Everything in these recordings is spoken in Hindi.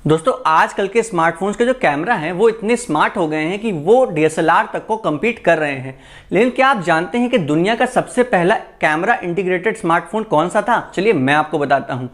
दोस्तों आजकल के स्मार्टफोन्स के जो कैमरा हैं वो इतने स्मार्ट हो गए हैं कि वो डीएसएलआर तक को कम्पीट कर रहे हैं। लेकिन क्या आप जानते हैं कि दुनिया का सबसे पहला कैमरा इंटीग्रेटेड स्मार्टफोन कौन सा था? चलिए मैं आपको बताता हूं।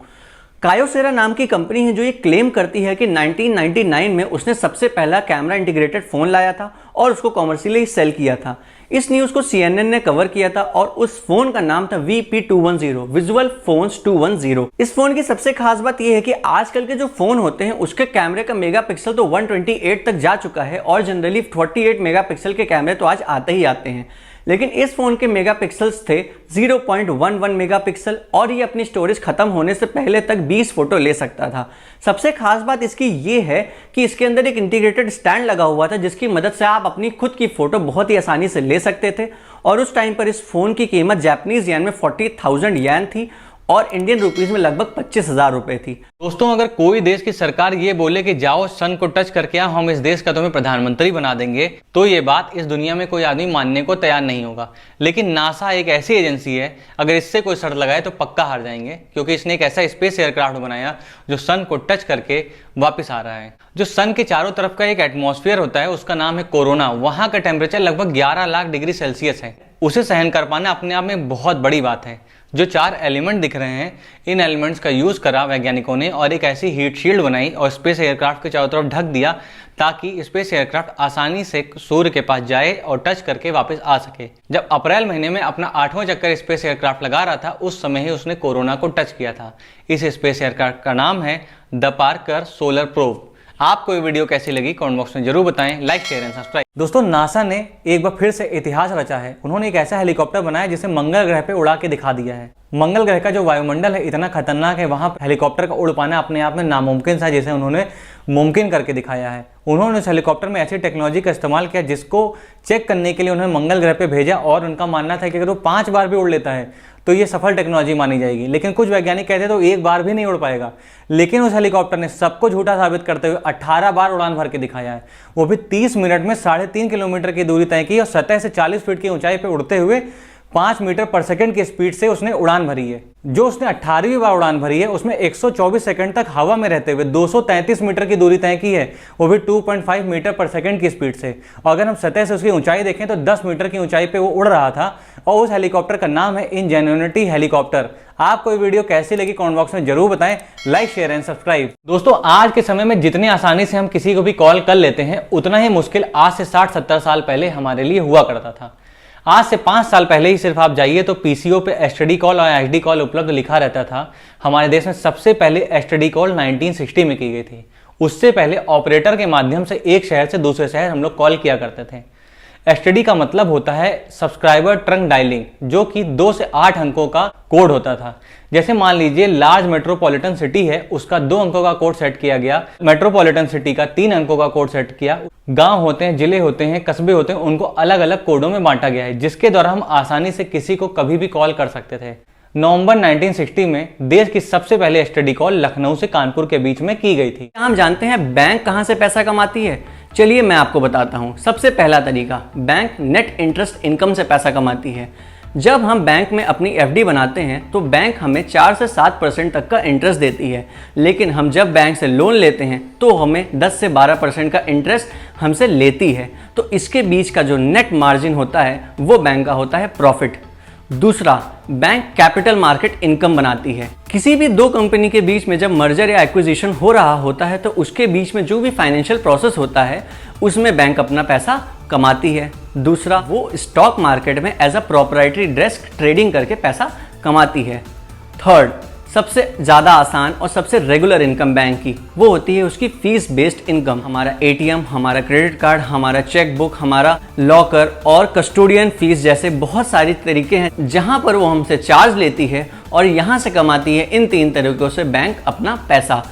कायोसेरा नाम की कंपनी है जो ये क्लेम करती है कि 1999 में उसने सबसे पहला कैमरा इंटीग्रेटेड फोन लाया था और उसको कॉमर्शियली सेल किया था। इस न्यूज को CNN ने कवर किया था और उस फोन का नाम था VP210, विजुअल फोन्स 210। इस फोन की सबसे खास बात यह है कि आजकल के जो फोन होते हैं उसके कैमरे का मेगापिक्सल तो 128 तक जा चुका है और जनरली 48 मेगापिक्सल के कैमरे तो आज आते ही आते हैं, लेकिन इस फोन के मेगापिक्सल्स थे 0.11 मेगापिक्सल और ये अपनी स्टोरेज खत्म होने से पहले तक 20 फोटो ले सकता था। सबसे खास बात इसकी ये है कि इसके अंदर एक इंटीग्रेटेड स्टैंड लगा हुआ था जिसकी मदद से आप अपनी खुद की फोटो बहुत ही आसानी से ले सकते थे और उस टाइम पर इस फोन की कीमत जापानीज येन में 40,000 येन थी और इंडियन रुपीज में लगभग 25,000 रुपए थी। दोस्तों, अगर कोई देश की सरकार ये बोले कि जाओ सन को टच करके आओ, हम इस देश का तुम्हें प्रधानमंत्री बना देंगे, तो ये बात इस दुनिया में कोई आदमी मानने को तैयार नहीं होगा। लेकिन नासा एक ऐसी एजेंसी है, अगर इससे कोई शर्त लगाए तो पक्का हार जाएंगे, क्योंकि इसने एक ऐसा स्पेस एयरक्राफ्ट बनाया जो सन को टच करके वापस आ रहा है। जो सन के चारों तरफ का एक एटमॉस्फेयर होता है उसका नाम है कोरोना। वहां का टेम्परेचर लगभग 11 लाख डिग्री सेल्सियस है। उसे सहन कर पाना अपने आप में बहुत बड़ी बात है। जो 4 एलिमेंट दिख रहे हैं, इन एलिमेंट्स का यूज करा वैज्ञानिकों ने और एक ऐसी हीट शील्ड बनाई और स्पेस एयरक्राफ्ट के चारों तरफ ढक दिया ताकि स्पेस एयरक्राफ्ट आसानी से सूर्य के पास जाए और टच करके वापस आ सके। जब अप्रैल महीने में अपना 8वां चक्कर स्पेस एयरक्राफ्ट लगा रहा था, उस समय ही उसने कोरोना को टच किया था। इस स्पेस एयरक्राफ्ट का नाम है द पार्कर सोलर प्रोब। आपको ये वीडियो कैसी लगी कमेंट बॉक्स में जरूर बताएं। Like, share and subscribe. दोस्तों, नासा ने एक बार फिर से इतिहास रचा है। उन्होंने एक ऐसा हेलीकॉप्टर बनाया जिसे मंगल ग्रह पे उड़ा के दिखा दिया है। मंगल ग्रह का जो वायुमंडल है इतना खतरनाक है, वहां हेलीकॉप्टर का उड़ पाना अपने आप में नामुमकिन सा, जिसे उन्होंने मुमकिन करके दिखाया है। उन्होंने उस हेलीकॉप्टर में ऐसी टेक्नोलॉजी का इस्तेमाल किया जिसको चेक करने के लिए उन्होंने मंगल ग्रह पे भेजा और उनका मानना था कि अगर वो 5 बार भी उड़ लेता है तो ये सफल टेक्नोलॉजी मानी जाएगी। लेकिन कुछ वैज्ञानिक कहते तो 1 बार भी नहीं उड़ पाएगा। लेकिन उस हेलीकॉप्टर ने सबको झूठा साबित करते हुए 18 बार उड़ान भर के दिखाया है, वो भी 30 मिनट में 3.5 किलोमीटर की दूरी तय की और सतह से 40 फीट की ऊंचाई पर उड़ते हुए 5 मीटर पर सेकंड की स्पीड से उसने उड़ान भरी है। जो उसने 18वीं बार उड़ान भरी है उसमें 124 सेकंड तक हवा में रहते हुए 233 मीटर की दूरी तय की है, वो भी 2.5 मीटर पर सेकंड की स्पीड से। और अगर हम सतह से उसकी ऊंचाई देखें तो 10 मीटर की ऊंचाई पे वो उड़ रहा था और उस हेलीकॉप्टर का नाम है इंजेन्युइटी हेलीकॉप्टर। आपको ये वीडियो कैसी लगी कमेंट बॉक्स में जरूर बताएं। Like, share and subscribe. दोस्तों, आज के समय में जितनी आसानी से हम किसी को भी कॉल कर लेते हैं, उतना ही मुश्किल आज से 60-70 साल पहले हमारे लिए हुआ करता था। आज से 5 साल पहले ही सिर्फ आप जाइए तो पीसीओ पे एसटीडी कॉल और एचडी कॉल उपलब्ध लिखा रहता था। हमारे देश में सबसे पहले एसटीडी कॉल 1960 में की गई थी। उससे पहले ऑपरेटर के माध्यम से एक शहर से दूसरे शहर हम लोग कॉल किया करते थे। एसटीडी का मतलब होता है सब्सक्राइबर ट्रंक डायलिंग, जो कि 2 से 8 अंकों का कोड होता था। जैसे मान लीजिए लार्ज मेट्रोपॉलिटन सिटी है, उसका 2 अंकों का कोड सेट किया गया। मेट्रोपॉलिटन सिटी का 3 अंकों का कोड सेट किया। गांव होते हैं, जिले होते हैं, कस्बे होते हैं, उनको अलग अलग कोडों में बांटा गया है, जिसके द्वारा हम आसानी से किसी को कभी भी कॉल कर सकते थे। नवंबर 1960 में देश की सबसे पहले एसटीडी कॉल लखनऊ से कानपुर के बीच में की गई थी। हम जानते हैं बैंक कहां से पैसा कमाती है। चलिए मैं आपको बताता हूं। सबसे पहला तरीका, बैंक नेट इंटरेस्ट इनकम से पैसा कमाती है। जब हम बैंक में अपनी एफडी बनाते हैं तो बैंक हमें 4 से 7% तक का इंटरेस्ट देती है, लेकिन हम जब बैंक से लोन लेते हैं तो हमें 10 से 12% का इंटरेस्ट हमसे लेती है। तो इसके बीच का जो नेट मार्जिन होता है वो बैंक का होता है प्रॉफिट। दूसरा, बैंक कैपिटल मार्केट इनकम बनाती है। किसी भी 2 कंपनी के बीच में जब मर्जर या एक्विजिशन हो रहा होता है तो उसके बीच में जो भी फाइनेंशियल प्रोसेस होता है उसमें बैंक अपना पैसा कमाती है। दूसरा, वो स्टॉक मार्केट में as a proprietary desk trading करके पैसा कमाती है। थर्ड, सबसे ज़्यादा आसान और सबसे रेगुलर इनकम बैंक की वो होती है उसकी फीस बेस्ड इनकम। हमारा एटीएम, हमारा क्रेडिट कार्ड, हमारा चेक बुक, हमारा लॉकर और कस्टोडियन फीस जैसे बहुत सारी तरीके हैं जहां पर वो हमसे चार्ज लेती है और यहां से कमाती है। इन 3 तरीकों से बैंक अपना पैसा।